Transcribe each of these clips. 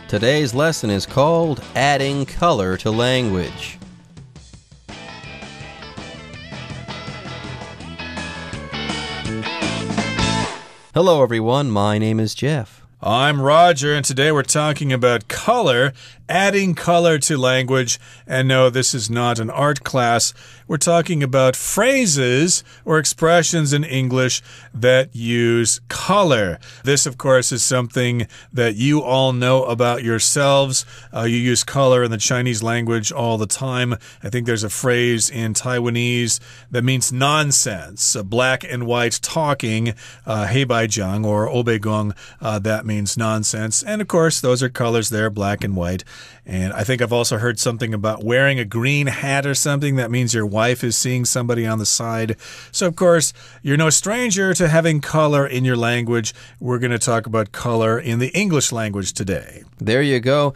Today's lesson is called Adding Color to Language. Hello everyone, my name is Jeff. I'm Roger, and today we're talking about color, adding color to language. And no, this is not an art class. We're talking about phrases or expressions in English that use color. This, of course, is something that you all know about yourselves. You use color in the Chinese language all the time. I think there's a phrase in Taiwanese that means nonsense. Black and white talking, 黑白讲 or 欧北共, that means nonsense. And, of course, those are colors there, black and white. And I think I've also heard something about wearing a green hat or something. That means your wife is seeing somebody on the side. So, of course, you're no stranger to having color in your language. We're going to talk about color in the English language today. There you go.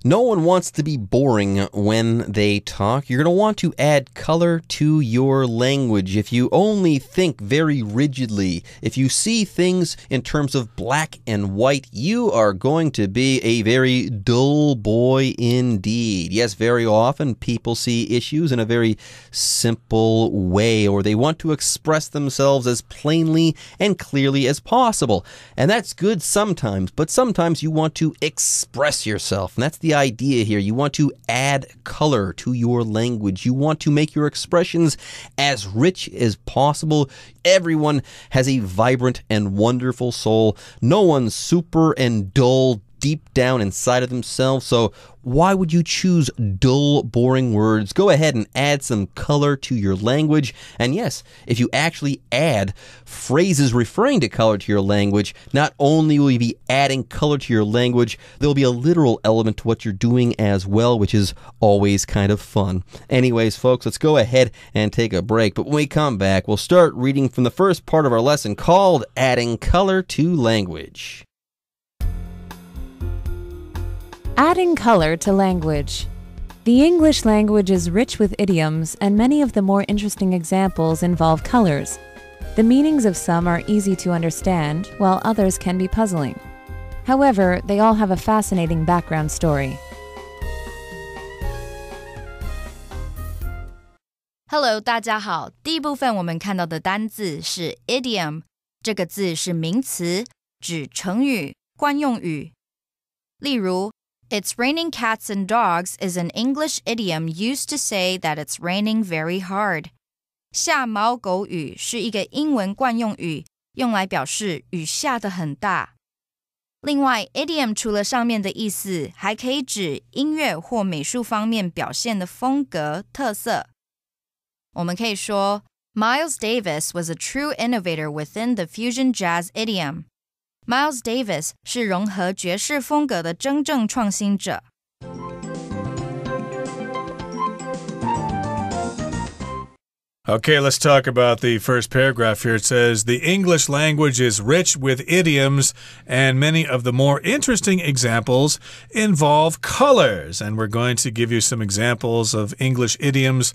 No one wants to be boring when they talk. You're going to want to add color to your language. If you only think very rigidly, if you see things in terms of black and white, you are going to be a very dull boy indeed. Yes, very often people see issues in a very simple way, or they want to express themselves as plainly and clearly as possible. And that's good sometimes, but sometimes you want to express yourself. And that's the idea here. You want to add color to your language. You want to make your expressions as rich as possible. Everyone has a vibrant and wonderful soul. No one's super and dull deep down inside of themselves. So why would you choose dull, boring words? Go ahead and add some color to your language. And yes, if you actually add phrases referring to color to your language, not only will you be adding color to your language, there'll be a literal element to what you're doing as well, which is always kind of fun. Anyways, folks, let's go ahead and take a break. But when we come back, we'll start reading from the first part of our lesson called Adding Color to Language. Adding color to language. The English language is rich with idioms, and many of the more interesting examples involve colors. The meanings of some are easy to understand, while others can be puzzling. However, they all have a fascinating background story. Hello， 大家好。第一部分我们看到的单字是 idiom， 这个字是名词，指成语、惯用语。例如It's raining cats and dogs is an English idiom used to say that it's raining very hard. 下毛狗雨是一个英文惯用语，用来表示雨下得很大。另外 idiom 除了上面的意思，还可以指音乐或美术方面表现的风格、特色。我们可以说 Miles Davis was a true innovator within the fusion jazz idiom.Miles Davis 是融合爵士风格的真正创新者。Okay, let's talk about the first paragraph here. It says, the English language is rich with idioms, and many of the more interesting examples involve colors. And we're going to give you some examples of English idioms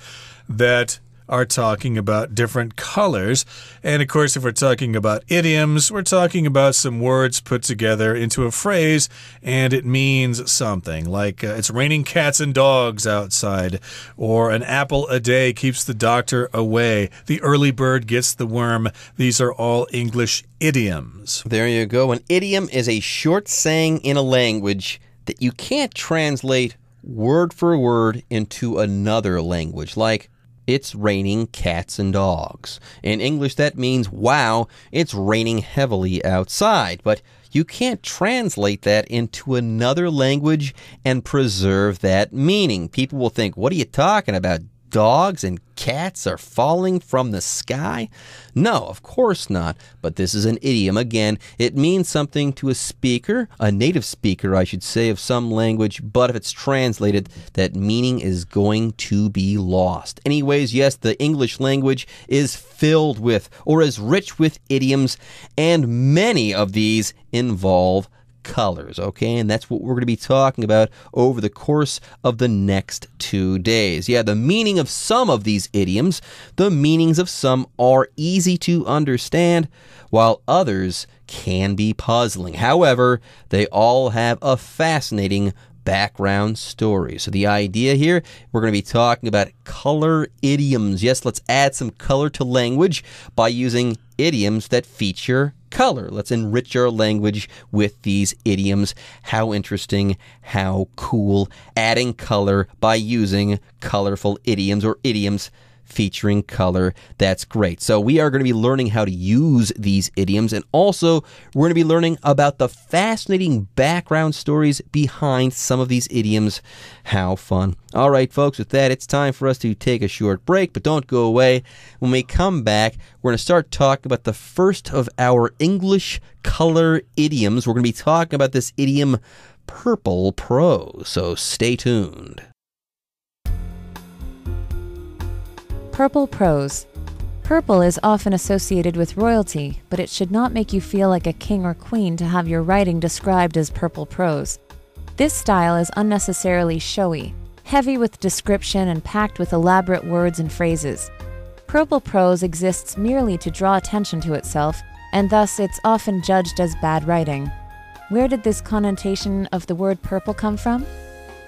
that are talking about different colors. And of course, if we're talking about idioms, we're talking about some words put together into a phrase, and it means something. Like, it's raining cats and dogs outside, or an apple a day keeps the doctor away. The early bird gets the worm. These are all English idioms. There you go. An idiom is a short saying in a language that you can't translate word for word into another language. Like, it's raining cats and dogs. In English, that means, wow, it's raining heavily outside. But you can't translate that into another language and preserve that meaning. People will think, what are you talking about? Dogs and cats are falling from the sky? No, of course not. But this is an idiom. Again, it means something to a speaker, a native speaker, I should say, of some language. But if it's translated, that meaning is going to be lost. Anyways, yes, the English language is filled with, or is rich with idioms, and many of these involve colors, okay? And that's what we're going to be talking about over the course of the next 2 days. Yeah, the meaning of some of these idioms, the meanings of some are easy to understand, while others can be puzzling. However, they all have a fascinating background story. So the idea here, we're going to be talking about color idioms. Yes, let's add some color to language by using idioms that feature color. Let's enrich our language with these idioms. How interesting, how cool. Adding color by using colorful idioms or idioms featuring color. That's great. So we are going to be learning how to use these idioms, and also we're going to be learning about the fascinating background stories behind some of these idioms. How fun. All right, folks, with that, it's time for us to take a short break, but don't go away. When we come back, we're going to start talking about the first of our English color idioms. We're going to be talking about this idiom, purple prose. So stay tuned. Purple prose. Purple is often associated with royalty, but it should not make you feel like a king or queen to have your writing described as purple prose. This style is unnecessarily showy, heavy with description and packed with elaborate words and phrases. Purple prose exists merely to draw attention to itself, and thus it's often judged as bad writing. Where did this connotation of the word purple come from?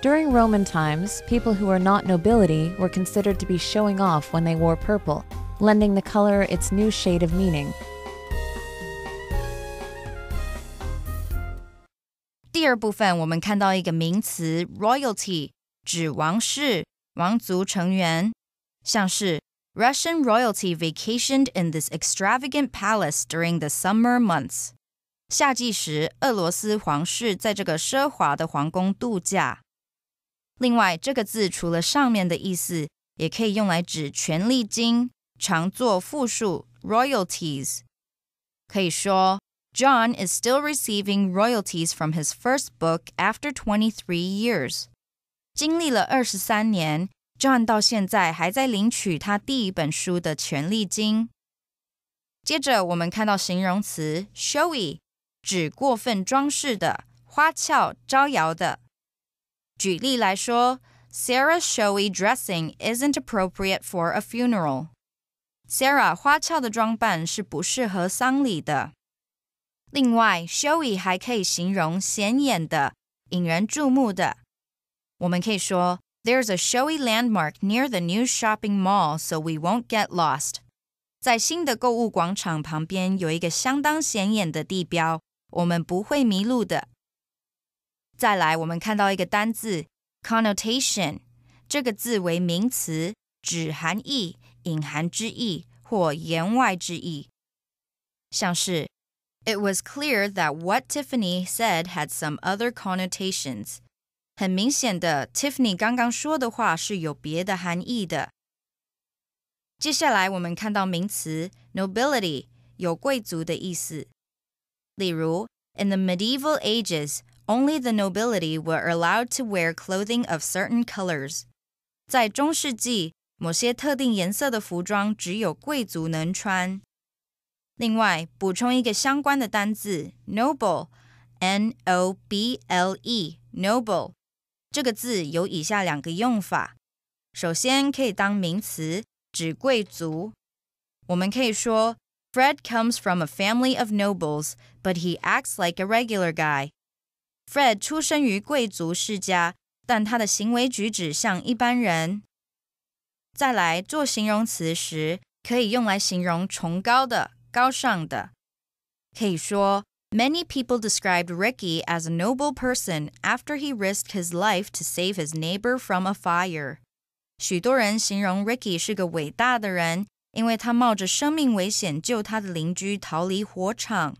During Roman times, people who were not nobility were considered to be showing off when they wore purple, lending the color its new shade of meaning. 第二部分我们看到一个名词 royalty 指王室、王族成员，像是 Russian royalty vacationed in this extravagant palace during the summer months. 夏季时，俄罗斯皇室在这个奢华的皇宫度假。另外，这个字除了上面的意思，也可以用来指权利金，常作复数 royalties。可以说 John is still receiving royalties from his first book after 23 years. 经历了23年 ，John 到现在还在领取他第一本书的权利金。接着，我们看到形容词 showy， 指过分装饰的、花俏、招摇的。举例来说 ，Sarah's showy dressing isn't appropriate for a funeral. Sarah 花俏的装扮是不适合丧礼的。另外 ，showy 还可以形容显眼的、引人注目的。我们可以说 ，There's a showy landmark near the new shopping mall, so we won't get lost. 在新的购物广场旁边有一个相当显眼的地标，我们不会迷路的。再来，我们看到一个单字 connotation， 这个字为名词，指含义、隐含之意或言外之意。像是 It was clear that what Tiffany said had some other connotations. 很明显的 Tiffany 刚刚说的话是有别的含义的。接下来我们看到名词 nobility， 有贵族的意思。例如 In the medieval ages,Only the nobility were allowed to wear clothing of certain colors. 在中世纪，某些特定颜色的服装只有贵族能穿。另外，补充一个相关的单字 noble, N-O-B-L-E, noble. 这个字有以下两个用法。首先，可以当名词，指贵族。我们可以说 Fred comes from a family of nobles, but he acts like a regular guy.Fred 出生于贵族世家，但他的行为举止像一般人。再来，做形容词时，可以用来形容崇高的、高尚的。可以说 Many people described Ricky as a noble person after he risked his life to save his neighbor from a fire. 许多人形容 Ricky 是个伟大的人，因为他冒着生命危险救他的邻居逃离火场。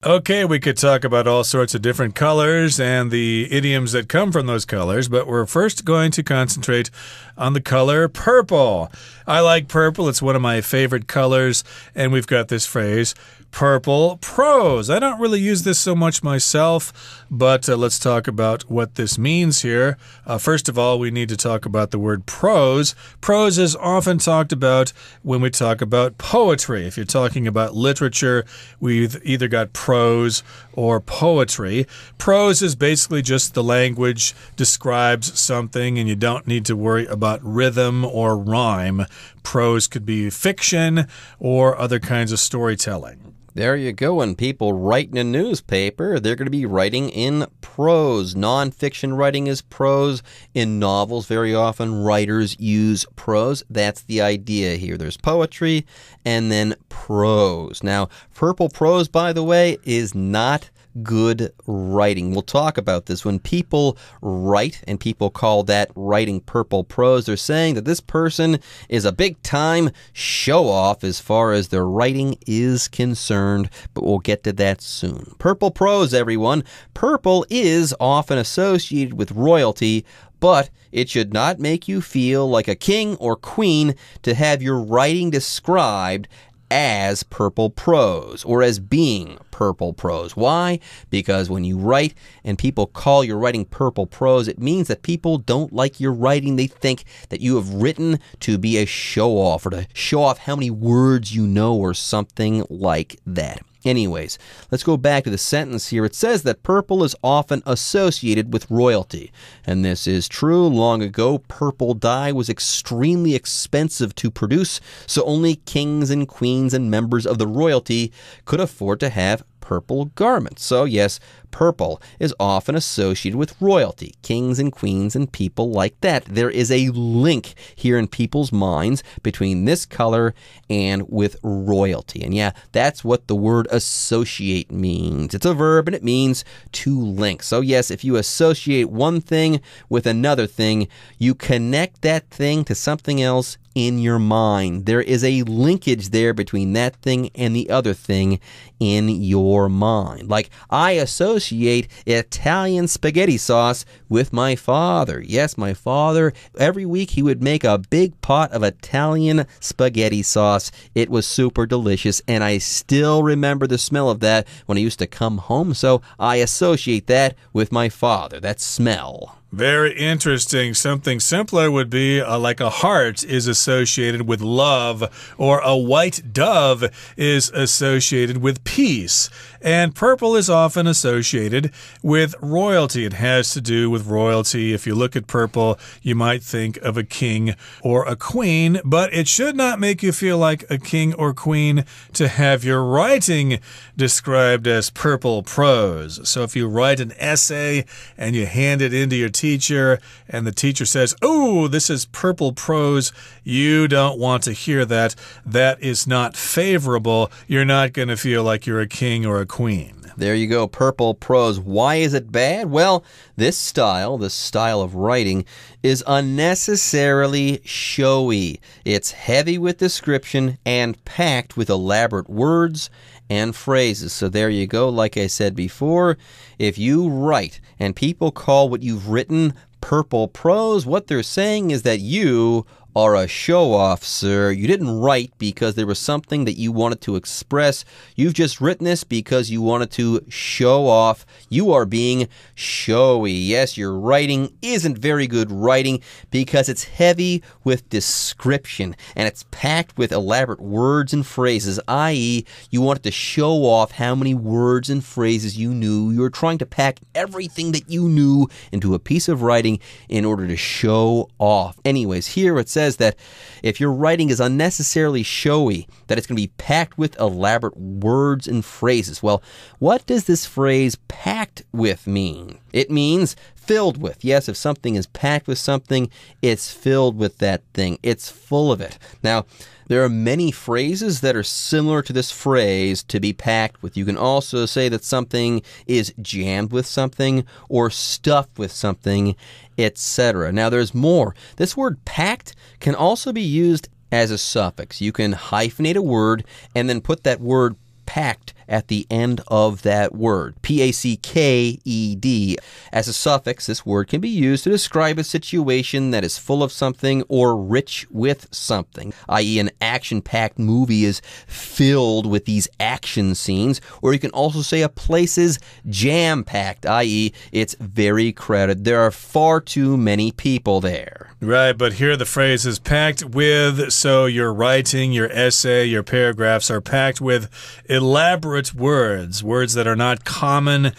Okay, we could talk about all sorts of different colors and the idioms that come from those colors, but we're first going to concentrate on the color purple. I like purple. It's one of my favorite colors, and we've got this phrase, purple prose. I don't really use this so much myself, but let's talk about what this means here. First of all, we need to talk about the word prose. Prose is often talked about when we talk about poetry. If you're talking about literature, we've either got prose or poetry. Prose is basically just the language describes something, and you don't need to worry about rhythm or rhyme. Prose could be fiction or other kinds of storytelling. There you go. When people write in a newspaper, they're going to be writing in prose. Nonfiction writing is prose. In novels, very often writers use prose. That's the idea here. There's poetry and then prose. Now, purple prose, by the way, is not good writing. We'll talk about this. When people write, and people call that writing purple prose, they're saying that this person is a big-time show-off as far as their writing is concerned, but we'll get to that soon. Purple prose, everyone. Purple is often associated with royalty, but it should not make you feel like a king or queen to have your writing described as purple prose or as being purple prose. Why? Because when you write and people call your writing purple prose, it means that people don't like your writing. They think that you have written to be a show-off or to show off how many words you know or something like that. Anyways, let's go back to the sentence here. It says that purple is often associated with royalty. And this is true. Long ago, purple dye was extremely expensive to produce, so only kings and queens and members of the royalty could afford to have purple garments. So yes, purple is often associated with royalty, kings and queens and people like that. There is a link here in people's minds between this color and with royalty. And yeah, that's what the word associate means. It's a verb and it means to link. So yes, if you associate one thing with another thing, you connect that thing to something else in your mind. There is a linkage there between that thing and the other thing in your mind. Like, I associate Italian spaghetti sauce with my father. Yes, my father, every week he would make a big pot of Italian spaghetti sauce. It was super delicious, and I still remember the smell of that when I used to come home, so I associate that with my father, that smell. Very interesting. Something simpler would be like a heart is associated with love, or a white dove is associated with peace. And purple is often associated with royalty. It has to do with royalty. If you look at purple, you might think of a king or a queen, but it should not make you feel like a king or queen to have your writing described as purple prose. So if you write an essay and you hand it into your teacher and the teacher says, "Oh, this is purple prose," you don't want to hear that. That is not favorable. You're not going to feel like you're a king or a queen. There you go, purple prose. Why is it bad? Well, this style of writing, is unnecessarily showy. It's heavy with description and packed with elaborate words and phrases. So there you go. Like I said before, if you write and people call what you've written purple prose, what they're saying is that you are a show-off, sir. You didn't write because there was something that you wanted to express. You've just written this because you wanted to show off. You are being showy. Yes, your writing isn't very good writing because it's heavy with description and it's packed with elaborate words and phrases, i.e., you wanted to show off how many words and phrases you knew. You were trying to pack everything that you knew into a piece of writing in order to show off. Anyways, here it says that if your writing is unnecessarily showy, that it's going to be packed with elaborate words and phrases. Well, what does this phrase packed with mean? It means filled with. Yes, if something is packed with something, it's filled with that thing. It's full of it. Now, there are many phrases that are similar to this phrase, to be packed with. You can also say that something is jammed with something or stuffed with something, etc. Now, there's more. This word packed can also be used as a suffix. You can hyphenate a word and then put that word packed at the end of that word. P-A-C-K-E-D. As a suffix, this word can be used to describe a situation that is full of something or rich with something, i.e. an action-packed movie is filled with these action scenes, or you can also say a place is jam-packed, i.e. it's very crowded. There are far too many people there. Right, but here the phrase is packed with, so your writing, your essay, your paragraphs are packed with elaborate words that are not common.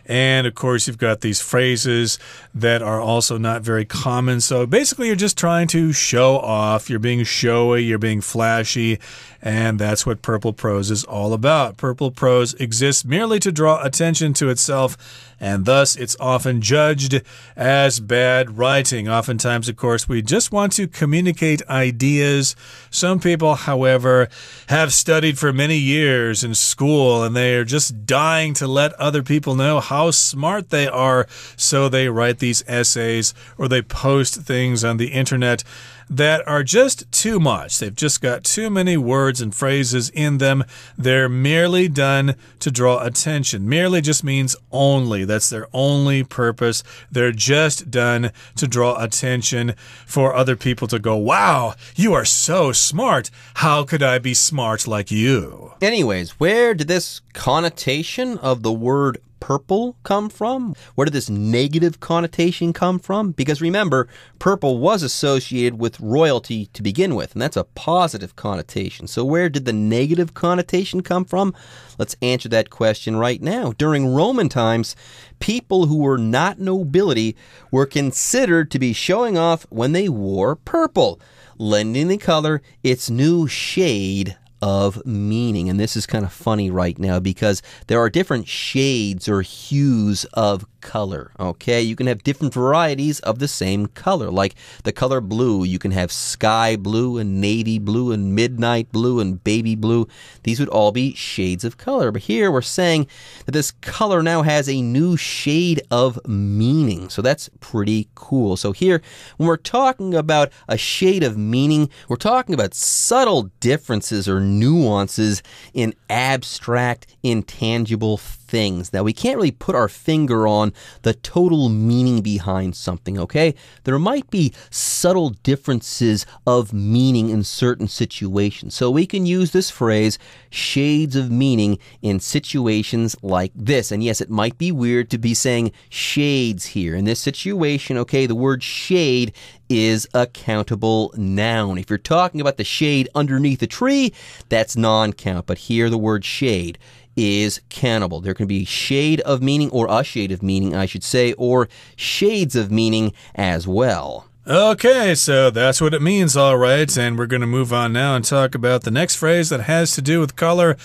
And, of course, you've got these phrases that are also not very common. So, basically, you're just trying to show off. You're being showy. You're being flashy. And that's what purple prose is all about. Purple prose exists merely to draw attention to itself, and thus it's often judged as bad writing. Oftentimes, of course, we just want to communicate ideas. Some people, however, have studied for many years in school, and they are just dying to let other people know how smart they are, so they write these essays or they post things on the internet that are just too much. They've just got too many words and phrases in them. They're merely done to draw attention. Merely just means only. That's their only purpose. They're just done to draw attention for other people to go, wow, you are so smart. How could I be smart like you? Anyways, where did this connotation of the word purple come from? Where did this negative connotation come from? Because remember, purple was associated with royalty to begin with, and that's a positive connotation. So where did the negative connotation come from? Let's answer that question right now. During Roman times, people who were not nobility were considered to be showing off when they wore purple, lending the color its new shade of meaning. And this is kind of funny right now because there are different shades or hues of color, okay? You can have different varieties of the same color. Like the color blue, you can have sky blue and navy blue and midnight blue and baby blue. These would all be shades of color. But here we're saying that this color now has a new shade of meaning. So that's pretty cool. So here, when we're talking about a shade of meaning, we're talking about subtle differences or nuances in abstract, intangible things. Now, we can't really put our finger on the total meaning behind something, okay? There might be subtle differences of meaning in certain situations. So we can use this phrase, shades of meaning, in situations like this. And yes, it might be weird to be saying shades here. In this situation, okay, the word shade is a countable noun. If you're talking about the shade underneath a tree, that's non-count. But here the word shade is countable. There can be shade of meaning, or a shade of meaning, I should say, or shades of meaning as well. Okay, so that's what it means, all right. And we're going to move on now and talk about the next phrase that has to do with color.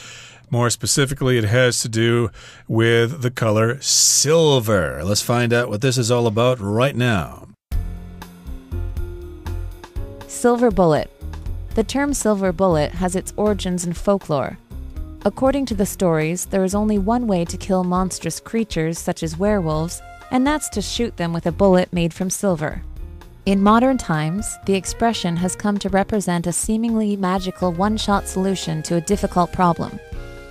More specifically, it has to do with the color silver. Let's find out what this is all about right now. Silver bullet. The term silver bullet has its origins in folklore. According to the stories, there is only one way to kill monstrous creatures such as werewolves, and that's to shoot them with a bullet made from silver. In modern times, the expression has come to represent a seemingly magical one-shot solution to a difficult problem.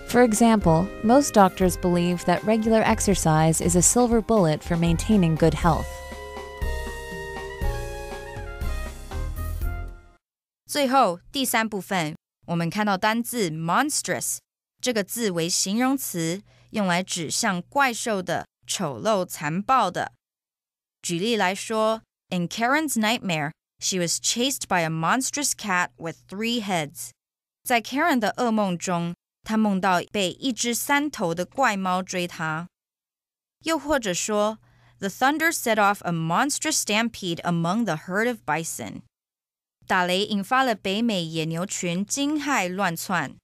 For example, most doctors believe that regular exercise is a silver bullet for maintaining good health. 最后第三部分，我们看到单字 monstrous 这个字为形容词，用来指像怪兽的、丑陋残暴的。举例来说 In Karen's nightmare, she was chased by a monstrous cat with 3 heads. 在 Karen 的噩梦中，她梦到被一只3头的怪猫追她。又或者说 The thunder set off a monstrous stampede among the herd of bison. 打雷引发了北美野牛群惊骇乱窜。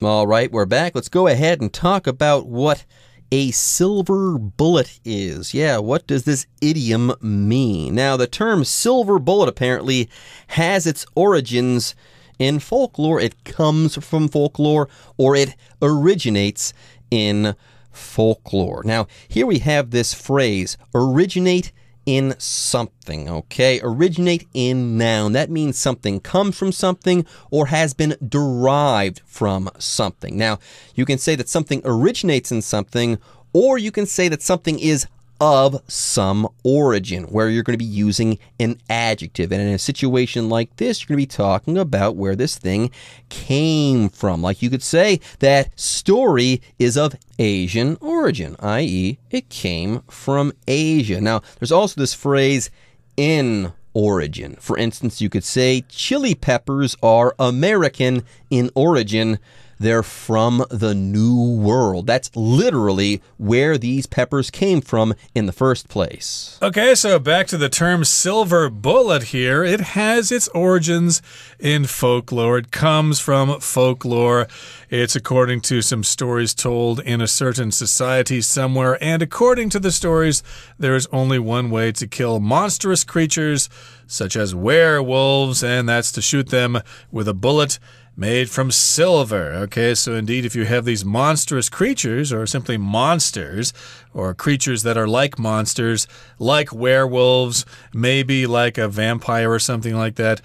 All right, we're back. Let's go ahead and talk about what a silver bullet is. Yeah, what does this idiom mean? Now, the term silver bullet apparently has its origins in folklore. It comes from folklore, or it originates in folklore. Now, here we have this phrase, originate in something, okay? Originate in noun. That means something comes from something or has been derived from something. Now, you can say that something originates in something, or you can say that something is of some origin, where you're going to be using an adjective. And in a situation like this, you're going to be talking about where this thing came from. Like you could say that story is of Asian origin, i.e., it came from Asia. Now, there's also this phrase, in origin. For instance, you could say chili peppers are American in origin. They're from the New World. That's literally where these peppers came from in the first place. Okay, so back to the term silver bullet here. It has its origins in folklore. It comes from folklore. It's according to some stories told in a certain society somewhere. And according to the stories, there is only one way to kill monstrous creatures, such as werewolves, and that's to shoot them with a bullet made from silver. Okay, so indeed, if you have these monstrous creatures, or simply monsters, or creatures that are like monsters, like werewolves, maybe like a vampire or something like that,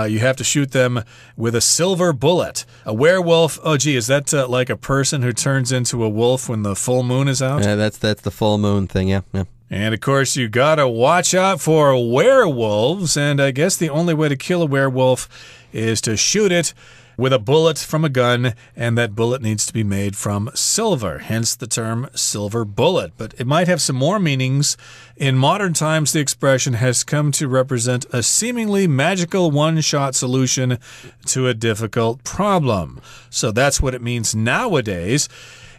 you have to shoot them with a silver bullet. A werewolf, oh gee, is that like a person who turns into a wolf when the full moon is out? Yeah, that's the full moon thing, yeah. And of course, you gotta watch out for werewolves, and I guess the only way to kill a werewolf is to shoot it with a bullet from a gun, and that bullet needs to be made from silver, hence the term silver bullet. But it might have some more meanings. In modern times, the expression has come to represent a seemingly magical one-shot solution to a difficult problem. So that's what it means nowadays.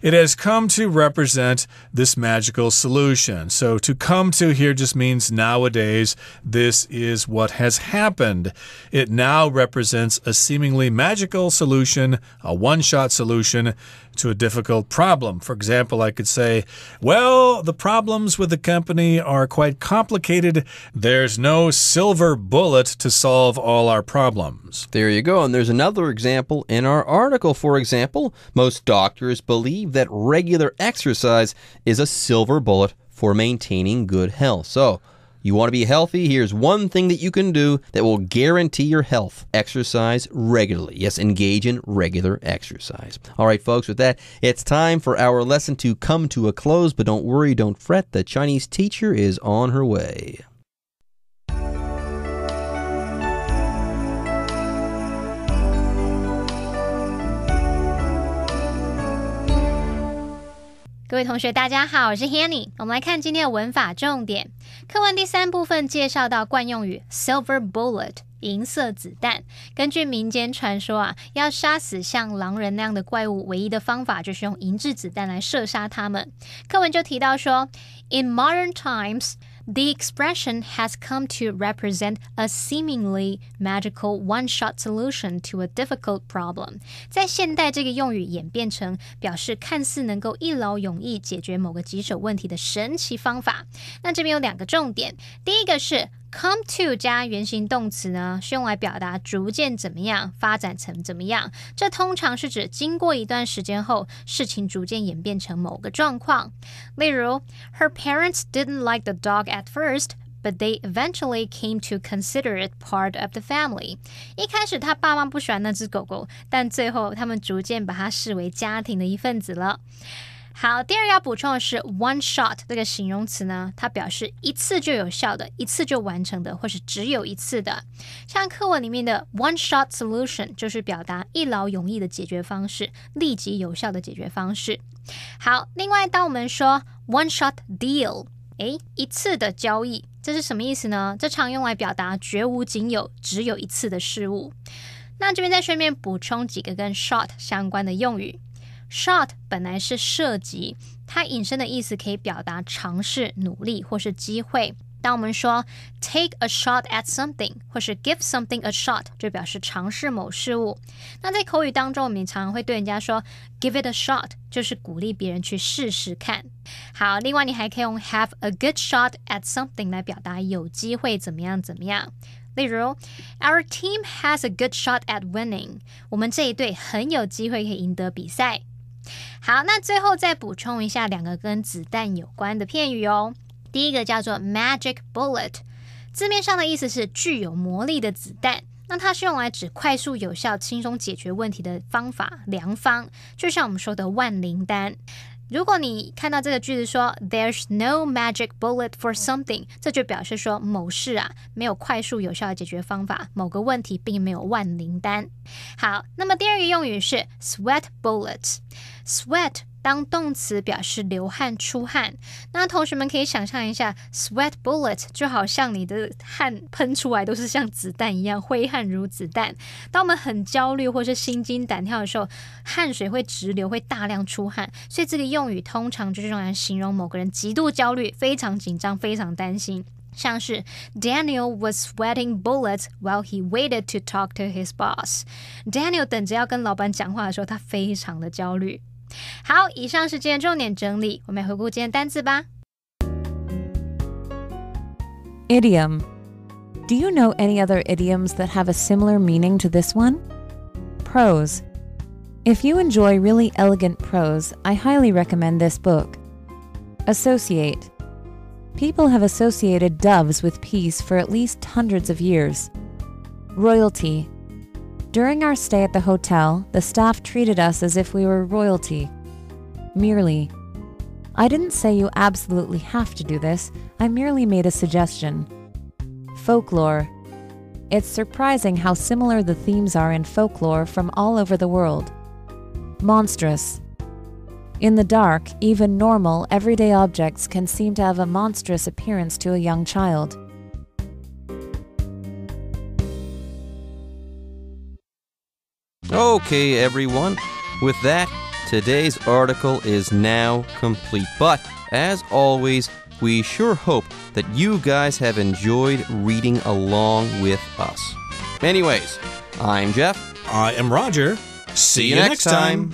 It has come to represent this magical solution. So to come to here just means nowadays this is what has happened. It now represents a seemingly magical solution, a one-shot solution to a difficult problem. For example, I could say, well, the problems with the company are quite complicated. There's no silver bullet to solve all our problems. There you go. And there's another example in our article. For example, most doctors believe that regular exercise is a silver bullet for maintaining good health. So, you want to be healthy? Here's one thing that you can do that will guarantee your health. Exercise regularly. Yes, engage in regular exercise. All right, folks, with that, it's time for our lesson to come to a close. But don't worry, don't fret. The Chinese teacher is on her way.各位同学大家好，我是 Hanny。 我们来看今天的文法重点。课文第3部分介绍到惯用语 silver bullet 银色子弹。根据民间传说要杀死像狼人那样的怪物，唯一的方法就是用银质子弹来射杀他们。课文就提到说 In modern times, the expression has come to represent a seemingly magical one-shot solution to a difficult problem. 在现代，这个用语演变成表示看似能够一劳永逸解决某个棘手问题的神奇方法。那这边有2个重点，第一个是come to 加原形动词呢，是用来表达逐渐怎么样，发展成怎么样。这通常是指经过一段时间后，事情逐渐演变成某个状况。例如 Her parents didn't like the dog at first, but they eventually came to consider it part of the family. 一开始他爸妈不喜欢那只狗狗，但最后他们逐渐把它视为家庭的一份子了。好，第二个要补充的是 one shot 这个形容词呢，它表示一次就有效的，一次就完成的，或是只有一次的。像课文里面的 one shot solution 就是表达一劳永逸的解决方式，立即有效的解决方式。好，另外当我们说 one shot deal， 一次的交易，这是什么意思呢？这常用来表达绝无仅有，只有一次的事物。那这边再顺便补充几个跟 shot 相关的用语。Shot 本来是射击，它引申的意思可以表达尝试、努力或是机会。当我们说 take a shot at something 或是 give something a shot 就表示尝试某事物。那在口语当中，我们常常会对人家说 give it a shot 就是鼓励别人去试试看。好，另外你还可以用 have a good shot at something 来表达有机会怎么样怎么样。例如 Our team has a good shot at winning 我们这一队很有机会可以赢得比赛。好，那最后再补充一下2个跟子弹有关的片语哦。第一个叫做 magic bullet， 字面上的意思是具有魔力的子弹，那它是用来指快速有效轻松解决问题的方法良方，就像我们说的万灵丹。如果你看到这个句子说 There's no magic bullet for something， 这就表示说某事啊没有快速有效的解决方法，某个问题并没有万灵丹。好，那么第二个用语是 sweat bullets。sweat 当动词表示流汗出汗，那同学们可以想象一下 sweat bullet 就好像你的汗喷出来都是像子弹一样，挥汗如子弹。当我们很焦虑或是心惊胆跳的时候，汗水会直流，会大量出汗，所以这个用语通常就是用来形容某个人极度焦虑，非常紧张，非常担心。像是 Daniel was sweating bullets while he waited to talk to his boss. Daniel 等着要跟老板讲话的时候，他非常的焦虑。好，以上是今天重点整理，我们来回顾今天单字吧。Idiom. Do you know any other idioms that have a similar meaning to this one? Prose. If you enjoy really elegant prose, I highly recommend this book. Associate. People have associated doves with peace for at least hundreds of years. Royalty. During our stay at the hotel, the staff treated us as if we were royalty. Merely. I didn't say you absolutely have to do this, I merely made a suggestion. Folklore. It's surprising how similar the themes are in folklore from all over the world. Monstrous. In the dark, even normal, everyday objects can seem to have a monstrous appearance to a young child. Okay, everyone. With that, today's article is now complete. But, as always, we sure hope that you guys have enjoyed reading along with us. Anyways, I'm Jeff. I am Roger. See you next time.